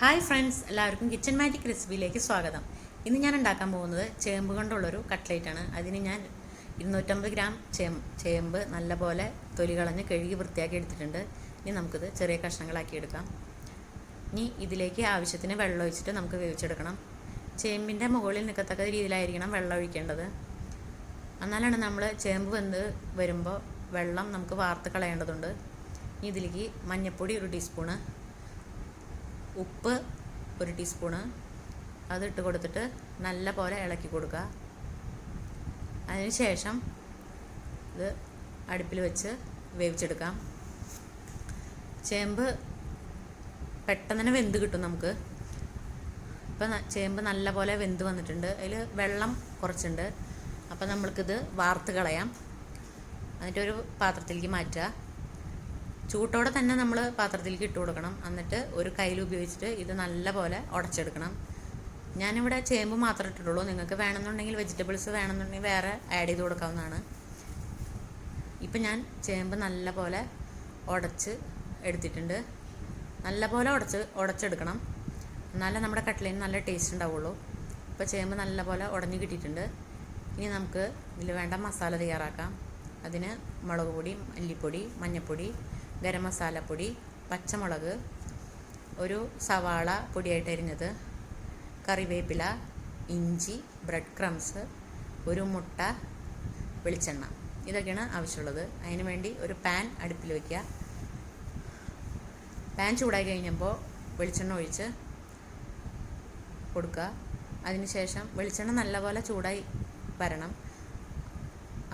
Hi friends, എല്ലാവർക്കും kitchen magic റെസിപ്പിയിലേക്ക് സ്വാഗതം. ഇന്ന് ഞാൻ ഉണ്ടാക്കാൻ പോകുന്നത് ചേമ്പ് കൊണ്ടുള്ളൊരു കട്ട്ലേറ്റാണ്. അതിന് ഞാൻ 250 ഗ്രാം ചേമ്പ് നല്ലപോലെ തൊലി കളഞ്ഞ് കഴുകി വൃത്തിയാക്കി എടുത്തിട്ടുണ്ട്. ഇനി നമുക്കിത് ചെറിയ കഷ്ണങ്ങളാക്കി എടുക്കാം. ഇനി ഇതിലേക്ക് ആവശ്യത്തിന് വെള്ളം ഒഴിച്ചിട്ട് നമുക്ക് വേവിച്ചെടുക്കണം. ചേമ്പിൻ്റെ മുകളിൽ നിൽക്കത്തക്ക രീതിയിലായിരിക്കണം വെള്ളം ഒഴിക്കേണ്ടത്. എന്നാലാണ് നമ്മൾ ചേമ്പ് വെന്ത് വരുമ്പോൾ വെള്ളം നമുക്ക് വാർത്ത് കളയേണ്ടതുണ്ട്. ഇനി ഇതിലേക്ക് മഞ്ഞൾപ്പൊടി 1 ടീസ്പൂണ്, ഉപ്പ് 1 ടീസ്പൂണ് അതിട്ട് കൊടുത്തിട്ട് നല്ല പോലെ ഇളക്കി കൊടുക്കുക. അതിനുശേഷം ഇത് അടുപ്പിൽ വെച്ച് വേവിച്ചെടുക്കാം. ചേമ്പ് പെട്ടെന്ന് തന്നെ വെന്ത് കിട്ടും നമുക്ക്. ഇപ്പം ചേമ്പ് നല്ല പോലെ വെന്ത് വന്നിട്ടുണ്ട്. അതിൽ വെള്ളം കുറച്ചുണ്ട്. അപ്പം നമ്മൾക്കിത് വാർത്ത് കളയാം. എന്നിട്ടൊരു പാത്രത്തിലേക്ക് മാറ്റുക. ചൂട്ടോടെ തന്നെ നമ്മൾ പാത്രത്തിലേക്ക് ഇട്ട് കൊടുക്കണം. എന്നിട്ട് ഒരു കയ്യിൽ ഉപയോഗിച്ചിട്ട് ഇത് നല്ലപോലെ ഉടച്ചെടുക്കണം. ഞാനിവിടെ ചേമ്പ് മാത്രമേ ഇട്ടിട്ടുള്ളൂ. നിങ്ങൾക്ക് വേണമെന്നുണ്ടെങ്കിൽ വെജിറ്റബിൾസ് വേണമെന്നുണ്ടെങ്കിൽ വേറെ ആഡ് ചെയ്ത് കൊടുക്കാവുന്നതാണ്. ഇപ്പം ഞാൻ ചേമ്പ് നല്ലപോലെ ഉടച്ച് എടുത്തിട്ടുണ്ട്. നല്ലപോലെ ഉടച്ചെടുക്കണം. എന്നാലേ നമ്മുടെ കട്ട്ലേറ്റിന് നല്ല ടേസ്റ്റ് ഉണ്ടാവുള്ളൂ. ഇപ്പോൾ ചേമ്പ് നല്ലപോലെ ഉടഞ്ഞ് കിട്ടിയിട്ടുണ്ട്. ഇനി നമുക്ക് ഇതിൽ വേണ്ട മസാല തയ്യാറാക്കാം. അതിന് മുളക് പൊടി, മല്ലിപ്പൊടി, മഞ്ഞൾപ്പൊടി, ഗരം മസാലപ്പൊടി, പച്ചമുളക്, ഒരു സവാള പൊടിയായിട്ട് അരിഞ്ഞത്, കറിവേപ്പില, ഇഞ്ചി, ബ്രെഡ് ക്രംസ്, ഒരു മുട്ട, വെളിച്ചെണ്ണ, ഇതൊക്കെയാണ് ആവശ്യമുള്ളത്. അതിന് വേണ്ടി ഒരു പാൻ അടുപ്പിൽ വയ്ക്കുക. പാൻ ചൂടായി കഴിഞ്ഞപ്പോൾ വെളിച്ചെണ്ണ ഒഴിച്ച് കൊടുക്കുക. അതിനുശേഷം വെളിച്ചെണ്ണ നല്ലപോലെ ചൂടായി വരണം.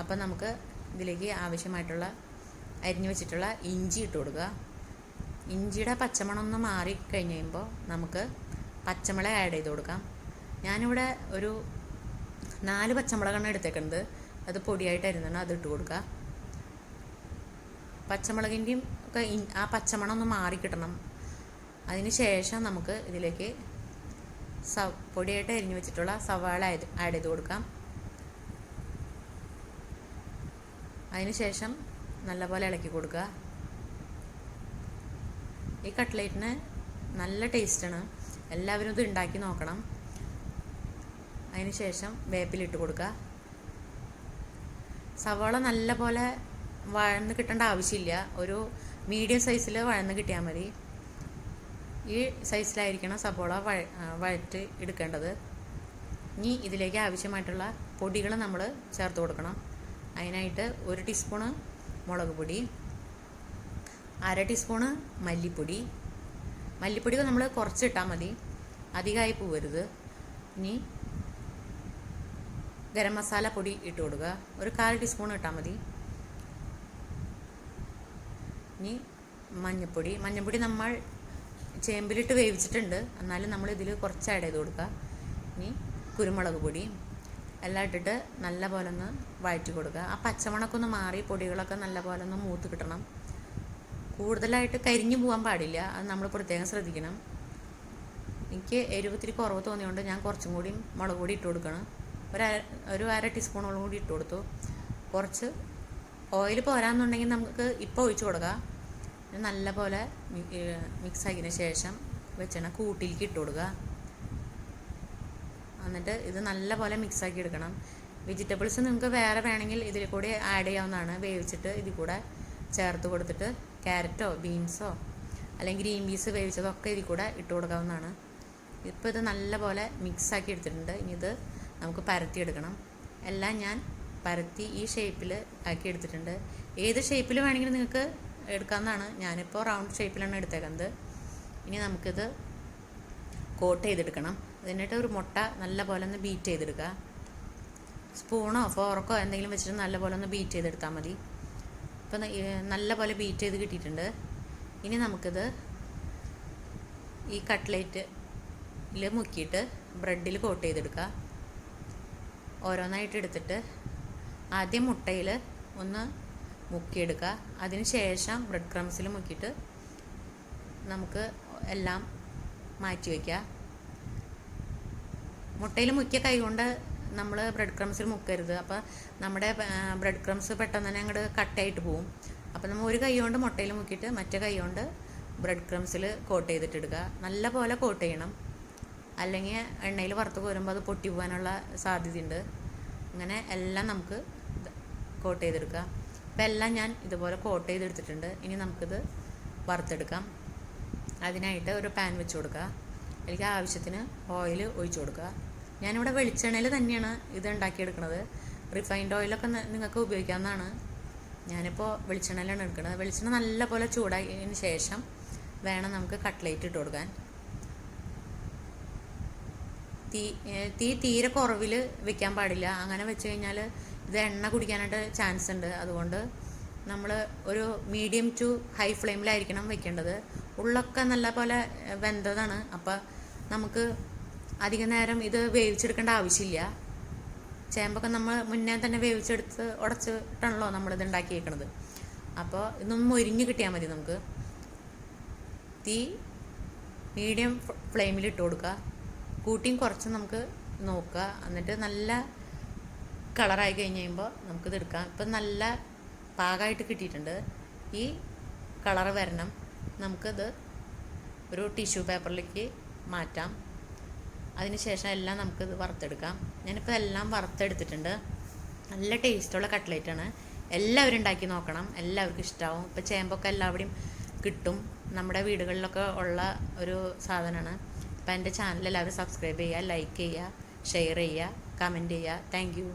അപ്പം നമുക്ക് ഇതിലേക്ക് ആവശ്യമായിട്ടുള്ള അരിഞ്ഞു വെച്ചിട്ടുള്ള ഇഞ്ചി ഇട്ട് കൊടുക്കുക. ഇഞ്ചിയുടെ പച്ചമണം ഒന്ന് മാറി കഴിഞ്ഞ് കഴിയുമ്പോൾ നമുക്ക് പച്ചമുളക് ആഡ് ചെയ്ത് കൊടുക്കാം. ഞാനിവിടെ ഒരു 4 പച്ചമുളകാണ് എടുത്തേക്കുന്നത്. അത് പൊടിയായിട്ട് അരിഞ്ഞാണ് അത് ഇട്ട് കൊടുക്കുക. പച്ചമുളകിൻ്റെയും ഒക്കെ ആ പച്ചമണം ഒന്ന് മാറി കിട്ടണം. അതിന് ശേഷം നമുക്ക് ഇതിലേക്ക് പൊടിയായിട്ട് അരിഞ്ഞു വെച്ചിട്ടുള്ള സവാള ആഡ് ചെയ്ത് കൊടുക്കാം. അതിനുശേഷം നല്ലപോലെ ഇളക്കി കൊടുക്കുക. ഈ കട്ട്ലേറ്റിന് നല്ല ടേസ്റ്റാണ്. എല്ലാവരും ഇത് ഉണ്ടാക്കി നോക്കണം. അതിനുശേഷം വേപ്പിലിട്ട് കൊടുക്കുക. സവാള നല്ലപോലെ വഴന്ന് കിട്ടേണ്ട ആവശ്യമില്ല. ഒരു മീഡിയം സൈസിൽ വഴന്ന് കിട്ടിയാൽ മതി. ഈ സൈസിലായിരിക്കണം സവാള വഴറ്റി എടുക്കേണ്ടത്. ഇനി ഇതിലേക്ക് ആവശ്യമായിട്ടുള്ള പൊടികൾ നമ്മൾ ചേർത്ത് കൊടുക്കണം. അതിനായിട്ട് 1 ടീസ്പൂണ് മുളക് പൊടി, 1/2 ടീസ്പൂണ് മല്ലിപ്പൊടി. മല്ലിപ്പൊടി നമ്മൾ കുറച്ചിട്ടാൽ മതി, അധികമായി പോവരുത്. ഇനി ഗരം മസാല പൊടി ഇട്ട് കൊടുക്കുക. ഒരു 1/4 ടീസ്പൂൺ ഇട്ടാൽ മതി. ഇനി മഞ്ഞൾപ്പൊടി നമ്മൾ ചേമ്പിലിട്ട് വേവിച്ചിട്ടുണ്ട്. എന്നാലും നമ്മൾ ഇതിൽ കുറച്ച് ആഡ് ചെയ്ത് കൊടുക്കുക. ഇനി കുരുമുളക് പൊടി എല്ലാം ഇട്ടിട്ട് നല്ല പോലെ ഒന്ന് വഴറ്റി കൊടുക്കുക. ആ പച്ചമണമൊക്കെ ഒന്ന് മാറി പൊടികളൊക്കെ നല്ല പോലെ ഒന്ന് മൂത്ത് കിട്ടണം. കൂടുതലായിട്ട് കരിഞ്ഞു പോകാൻ പാടില്ല. അത് നമ്മൾ പ്രത്യേകം ശ്രദ്ധിക്കണം. എനിക്ക് എരിവത്തിരി കുറവ് തോന്നിയുകൊണ്ട് ഞാൻ കുറച്ചും കൂടി മുളക് പൊടി ഇട്ട് കൊടുക്കണം. ഒരു 1/2 ടീസ്പൂണോളം കൂടി ഇട്ട് കൊടുത്തു. കുറച്ച് ഓയിൽ പോരാന്നുണ്ടെങ്കിൽ നമുക്ക് ഇപ്പോൾ ഒഴിച്ച് കൊടുക്കാം. നല്ല പോലെ മിക്സ് ആക്കിയതിന് ശേഷം വെളിച്ചെണ്ണ കൂട്ടിലേക്ക് ഇട്ട് കൊടുക്കുക. എന്നിട്ട് ഇത് നല്ല പോലെ മിക്സാക്കി എടുക്കണം. വെജിറ്റബിൾസ് നിങ്ങൾക്ക് വേറെ വേണമെങ്കിൽ ഇതിൽ കൂടി ആഡ് ചെയ്യാവുന്നതാണ്. വേവിച്ചിട്ട് ഇതിൽ കൂടെ ചേർത്ത് കൊടുത്തിട്ട് ക്യാരറ്റോ ബീൻസോ അല്ലെങ്കിൽ ഗ്രീൻ പീസ് വേവിച്ചതൊക്കെ ഇതിൽ കൂടെ ഇട്ട് കൊടുക്കാവുന്നതാണ്. ഇപ്പോൾ ഇത് നല്ല പോലെ മിക്സാക്കി എടുത്തിട്ടുണ്ട്. ഇനി ഇത് നമുക്ക് പരത്തിയെടുക്കണം. എല്ലാം ഞാൻ പരത്തി ഈ ഷേപ്പിൽ ആക്കി എടുത്തിട്ടുണ്ട്. ഏത് ഷേപ്പിൽ വേണമെങ്കിലും നിങ്ങൾക്ക് എടുക്കാവുന്നതാണ്. ഞാനിപ്പോൾ റൗണ്ട് ഷേപ്പിലാണ് എടുത്തേക്കുന്നത്. ഇനി നമുക്കിത് കോട്ട് ചെയ്തെടുക്കണം. എന്നിട്ട് ഒരു മുട്ട നല്ല പോലെ ഒന്ന് ബീറ്റ് ചെയ്തെടുക്കുക. സ്പൂണോ ഫോർക്കോ എന്തെങ്കിലും വെച്ചിട്ട് നല്ല പോലെ ഒന്ന് ബീറ്റ് ചെയ്തെടുത്താൽ മതി. ഇപ്പം നല്ല പോലെ ബീറ്റ് ചെയ്ത് കിട്ടിയിട്ടുണ്ട്. ഇനി നമുക്കിത് ഈ കട്ട്ലേറ്റിൽ മുക്കിയിട്ട് ബ്രെഡിൽ കോട്ട് ചെയ്തെടുക്കുക. ഓരോന്നായിട്ട് എടുത്തിട്ട് ആദ്യം മുട്ടയിൽ ഒന്ന് മുക്കിയെടുക്കുക. അതിന് ശേഷം ബ്രെഡ് ക്രംസിൽ മുക്കിയിട്ട് നമുക്ക് എല്ലാം മാറ്റി വയ്ക്കുക. മുട്ടയിൽ മുക്കിയ കൈ കൊണ്ട് നമ്മൾ ബ്രെഡ് ക്രംസിൽ മുക്കരുത്. അപ്പോൾ നമ്മുടെ ബ്രെഡ് ക്രംസ് പെട്ടെന്ന് തന്നെ അങ്ങോട്ട് കട്ടായിട്ട് പോവും. അപ്പോൾ നമ്മൾ ഒരു കൈ കൊണ്ട് മുട്ടയിൽ മുക്കിയിട്ട് മറ്റേ കൈ കൊണ്ട് ബ്രെഡ് ക്രംസിൽ കോട്ട് ചെയ്തിട്ടെടുക്കുക. നല്ല പോലെ കോട്ട് ചെയ്യണം, അല്ലെങ്കിൽ എണ്ണയിൽ വറുത്ത് കോരുമ്പോൾ അത് പൊട്ടി പോകാനുള്ള സാധ്യതയുണ്ട്. അങ്ങനെ എല്ലാം നമുക്ക് കോട്ട് ചെയ്തെടുക്കുക. അപ്പോൾ എല്ലാം ഞാൻ ഇതുപോലെ കോട്ട് ചെയ്തെടുത്തിട്ടുണ്ട്. ഇനി നമുക്കിത് വറുത്തെടുക്കാം. അതിനായിട്ട് ഒരു പാൻ വെച്ച് കൊടുക്കുക. അതിലേക്ക് ആവശ്യത്തിന് ഓയിൽ ഒഴിച്ചു കൊടുക്കുക. ഞാനിവിടെ വെളിച്ചെണ്ണയിൽ തന്നെയാണ് ഇത് ഉണ്ടാക്കിയെടുക്കുന്നത്. റിഫൈൻഡ് ഓയിലൊക്കെ നിങ്ങൾക്ക് ഉപയോഗിക്കാവുന്നതാണ്. ഞാനിപ്പോൾ വെളിച്ചെണ്ണയിലാണ് എടുക്കുന്നത്. വെളിച്ചെണ്ണ നല്ലപോലെ ചൂടാക്കിയതിന് ശേഷം വേണം നമുക്ക് കട്ട്ലേറ്റ് ഇട്ട് കൊടുക്കാൻ. തീ തീരെ കുറവിൽ വെക്കാൻ പാടില്ല. അങ്ങനെ വെച്ച് കഴിഞ്ഞാൽ ഇത് എണ്ണ കുടിക്കാനായിട്ട് ചാൻസ് ഉണ്ട്. അതുകൊണ്ട് നമ്മൾ ഒരു മീഡിയം ടു ഹൈ ഫ്ലെയിമിലായിരിക്കണം വെക്കേണ്ടത്. ഉള്ളൊക്കെ നല്ല പോലെ വെന്തതാണ്. അപ്പോൾ നമുക്ക് അധിക നേരം ഇത് വേവിച്ചെടുക്കേണ്ട ആവശ്യമില്ല. ചേമ്പൊക്കെ നമ്മൾ മുന്നേ തന്നെ വേവിച്ചെടുത്ത് ഉടച്ചിട്ടാണല്ലോ നമ്മളിത് ഉണ്ടാക്കിയേക്കണത്. അപ്പോൾ ഇതൊന്നും മൊരിഞ്ഞ് കിട്ടിയാൽ മതി. നമുക്ക് തീ മീഡിയം ഫ്ലെയിമിൽ ഇട്ട് കൊടുക്കുക. കൂട്ടിയും കുറച്ച് നമുക്ക് നോക്കുക. എന്നിട്ട് നല്ല കളറായി കഴിഞ്ഞ് കഴിയുമ്പോൾ നമുക്കിത് എടുക്കാം. ഇപ്പം നല്ല പാകമായിട്ട് കിട്ടിയിട്ടുണ്ട്. ഈ കളറ് വരണം. നമുക്കിത് ഒരു ടിഷ്യൂ പേപ്പറിലേക്ക് മാറ്റാം. അതിനുശേഷം എല്ലാം നമുക്കിത് വറുത്തെടുക്കാം. ഞാനിപ്പോൾ എല്ലാം വറുത്തെടുത്തിട്ടുണ്ട്. നല്ല ടേസ്റ്റുള്ള കട്ട്ലേറ്റാണ്. എല്ലാവരും ഉണ്ടാക്കി നോക്കണം, എല്ലാവർക്കും ഇഷ്ടമാവും. ഇപ്പോൾ ചേമ്പൊക്കെ എല്ലാവിടെയും കിട്ടും, നമ്മുടെ വീടുകളിലൊക്കെ ഉള്ള ഒരു സാധനമാണ്. അപ്പോൾ എൻ്റെ ചാനൽ എല്ലാവരും സബ്സ്ക്രൈബ് ചെയ്യുക, ലൈക്ക് ചെയ്യുക, ഷെയർ ചെയ്യുക, കമൻറ്റ് ചെയ്യുക. Thank you.